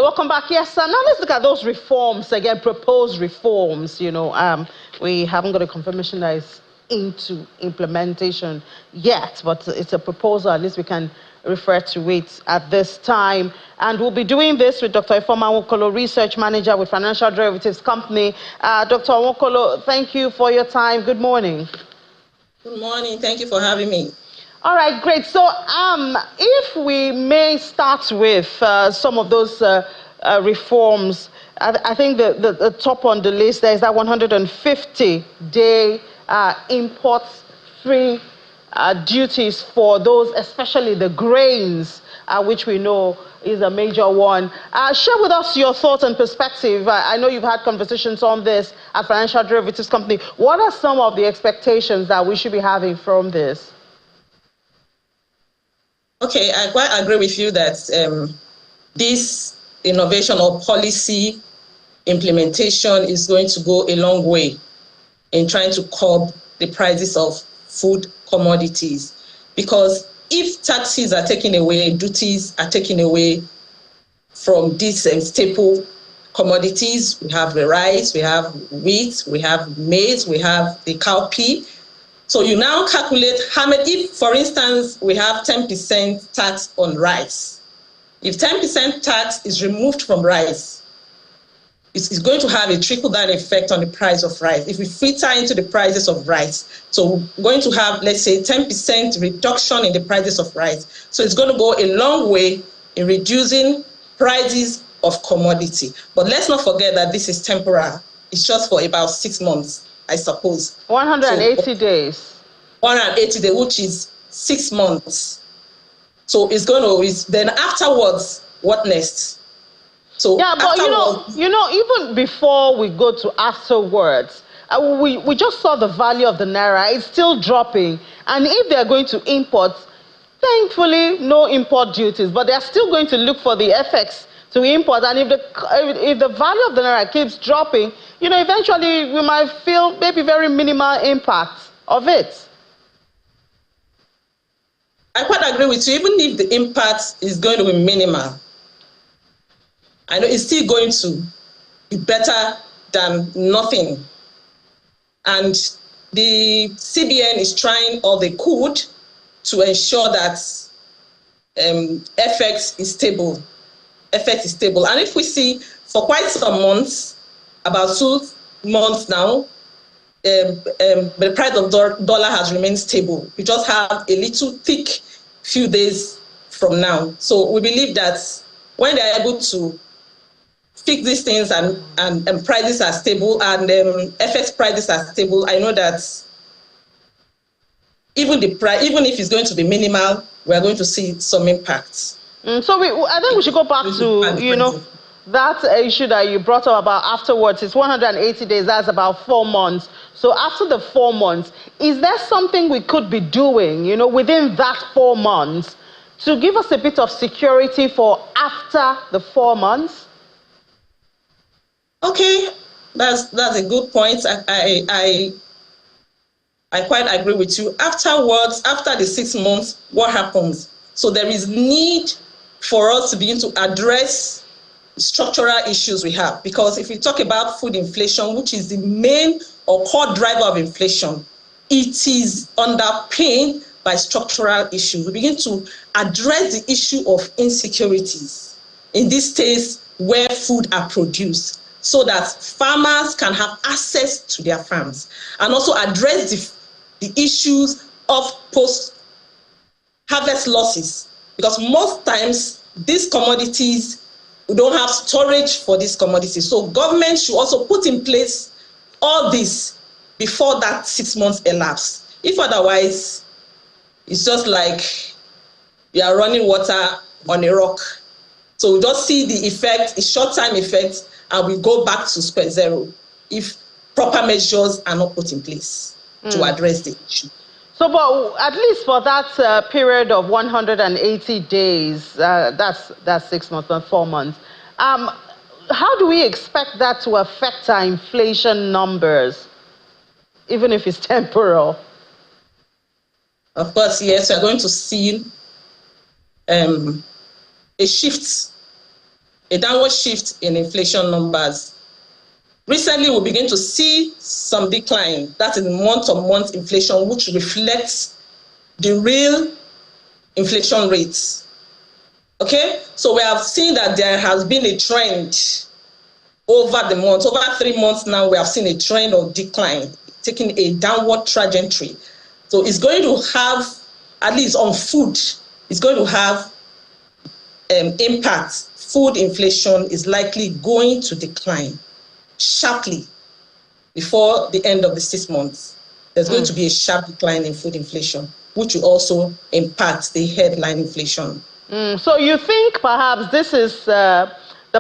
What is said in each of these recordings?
welcome back. Yes, now let's look at those reforms again, proposed reforms. We haven't got a confirmation that is into implementation yet, but it's a proposal. At least we can refer to it at this time. And we'll be doing this with Dr. Ifeoma Nwokolo, Research Manager with Financial Derivatives Company. Dr. Nwokolo, thank you for your time. Good morning. Good morning. Thank you for having me. All right, great. So if we may start with some of those reforms, I think the top on the list there is that 150-day import-free duties for those, especially the grains, which we know is a major one. Share with us your thoughts and perspective. I know you've had conversations on this at Financial Derivatives Company. What are some of the expectations that we should be having from this? Okay, I quite agree with you that this innovation or policy implementation is going to go a long way in trying to curb the prices of food commodities. Because if taxes are taken away, duties are taken away from these staple commodities, we have the rice, we have wheat, we have maize, we have the cowpea. So you now calculate how many, if, for instance, we have 10% tax on rice. If 10% tax is removed from rice, it's going to have a trickle-down effect on the price of rice. If we filter into the prices of rice, so we're going to have, let's say, 10% reduction in the prices of rice. So it's going to go a long way in reducing prices of commodity. But let's not forget that this is temporary. It's just for about 6 months, I suppose. 180 days. 180 days, which is 6 months. So it's going to, then afterwards, what next? So yeah, but even before we go to afterwards, we just saw the value of the naira. It's still dropping. And if they're going to import, thankfully, no import duties, but they're still going to look for the FX to import. And if the value of the naira keeps dropping, eventually we might feel maybe very minimal impact of it. I quite agree with you. Even if the impact is going to be minimal, I know it's still going to be better than nothing. And the CBN is trying all they could to ensure that FX is stable. FX is stable. And if we see for quite some months, about 2 months now, the price of dollar has remained stable. We just have a little thick few days from now. So we believe that when they're able to fix these things and prices are stable and FX prices are stable, I know that even if it's going to be minimal, we are going to see some impact. So I think we should go back to, that issue that you brought up about afterwards. It's 180 days, that's about 4 months. So after the 4 months, is there something we could be doing, within that 4 months to give us a bit of security for after the 4 months? Okay, that's a good point. I quite agree with you. Afterwards, after the 6 months, what happens? So there is need for us to begin to address structural issues we have. Because if we talk about food inflation, which is the main or core driver of inflation, it is underpinned by structural issues. We begin to address the issue of insecurities in this case where food are produced, so that farmers can have access to their farms, and also address the issues of post-harvest losses. Because most times, these commodities, we don't have storage for these commodities. So government should also put in place all this before that 6 months elapse. If otherwise, it's just like you are running water on a rock. So we just see the effect, a short-time effect, and we go back to square zero if proper measures are not put in place to address the issue. So, but at least for that period of 180 days, that's 6 months and 4 months, how do we expect that to affect our inflation numbers, even if it's temporal? Of course, yes, we're going to see a shift a downward shift in inflation numbers. Recently, we begin to see some decline. That is month-on-month inflation, which reflects the real inflation rates. Okay, so we have seen that there has been a trend over the month. Over 3 months now, we have seen a trend of decline, taking a downward trajectory. So it's going to have, at least on food, it's going to have impact. Food inflation is likely going to decline sharply before the end of the 6 months. There's going to be a sharp decline in food inflation, which will also impact the headline inflation. So you think perhaps this is the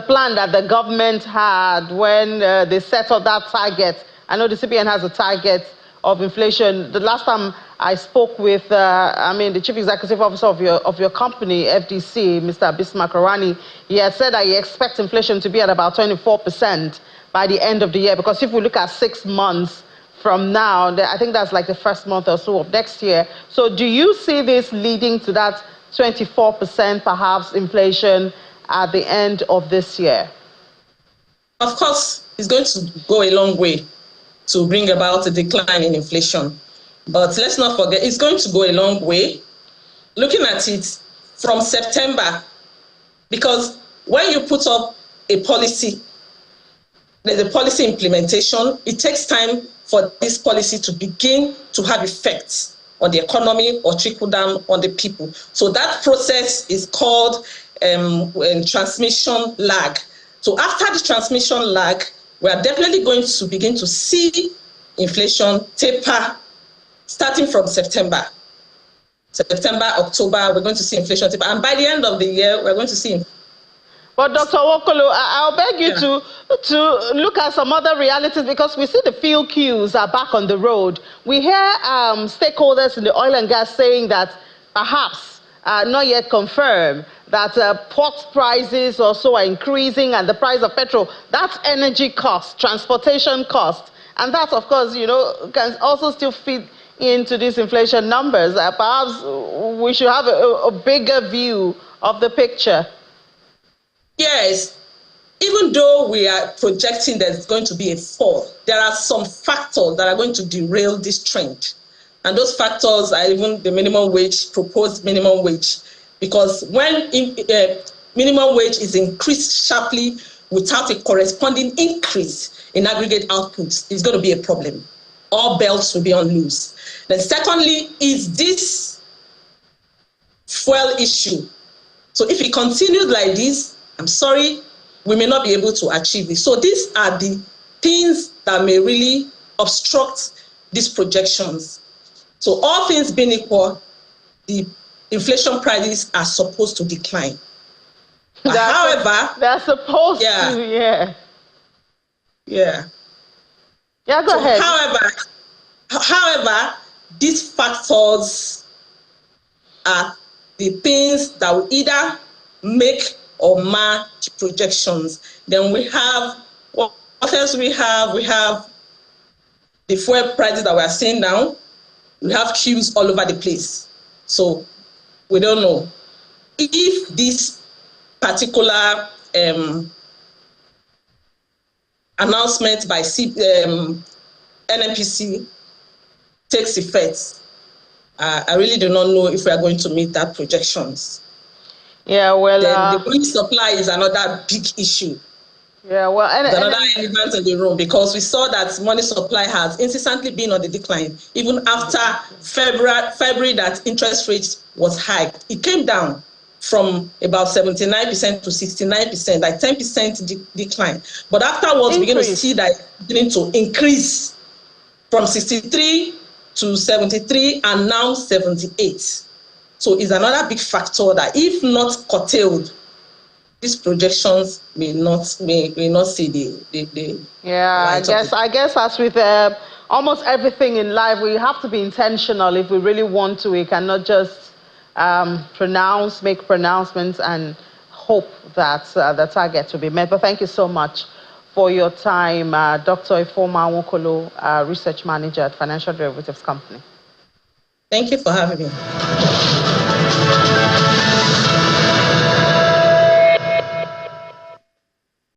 plan that the government had when they set up that target? I know the CBN has a target of inflation. The last time I spoke with, the Chief Executive Officer of your company, FDC, Mr. Bismarck Arani, he had said that he expects inflation to be at about 24% by the end of the year. Because if we look at 6 months from now, I think that's like the first month or so of next year. So do you see this leading to that 24% perhaps inflation at the end of this year? Of course, it's going to go a long way to bring about a decline in inflation. But let's not forget, it's going to go a long way. Looking at it from September, because when you put up a policy, there's a policy implementation, it takes time for this policy to begin to have effects on the economy or trickle down on the people. So that process is called transmission lag. So after the transmission lag, we are definitely going to begin to see inflation taper starting from September, October, we're going to see inflation taper. And by the end of the year, we're going to see. But Dr. Nwokolo, I'll beg you to look at some other realities, because we see the fuel queues are back on the road. We hear stakeholders in the oil and gas saying that perhaps, not yet confirmed, that port prices also are increasing, and the price of petrol, that's energy cost, transportation cost. And that, of course, can also still feed into these inflation numbers. Perhaps we should have a bigger view of the picture. Yes, even though we are projecting there's going to be a fall, there are some factors that are going to derail this trend. And those factors are even the minimum wage, proposed minimum wage. Because when minimum wage is increased sharply without a corresponding increase in aggregate outputs, it's going to be a problem. All belts will be on loose. Then secondly, is this fuel issue. So if it continues like this, I'm sorry, we may not be able to achieve it. So these are the things that may really obstruct these projections. So all things being equal, the inflation prices are supposed to decline. However, they're supposed to, yeah. Yeah. Yeah, go ahead. However, these factors are the things that will either make or mar projections. Then we have, what else we have? We have the fuel prices that we are seeing now. We have queues all over the place. So we don't know if this particular announcement by NNPC takes effect. I really do not know if we are going to meet that projections. Yeah, well, then the money supply is another big issue. Yeah, well, another element in the room, because we saw that money supply has incessantly been on the decline, even after February that interest rates was high. It came down from about 79% to 69%, like 10% decline. But afterwards, we're going to see that beginning to increase from 63 to 73 and now 78. So it's another big factor that, if not curtailed, these projections may not see the yeah, I guess as with almost everything in life, we have to be intentional if we really want to. We cannot just make pronouncements and hope that the target will be met. But thank you so much for your time, Dr. Ifeoma Nwokolo, Research Manager at Financial Derivatives Company. Thank you for having me.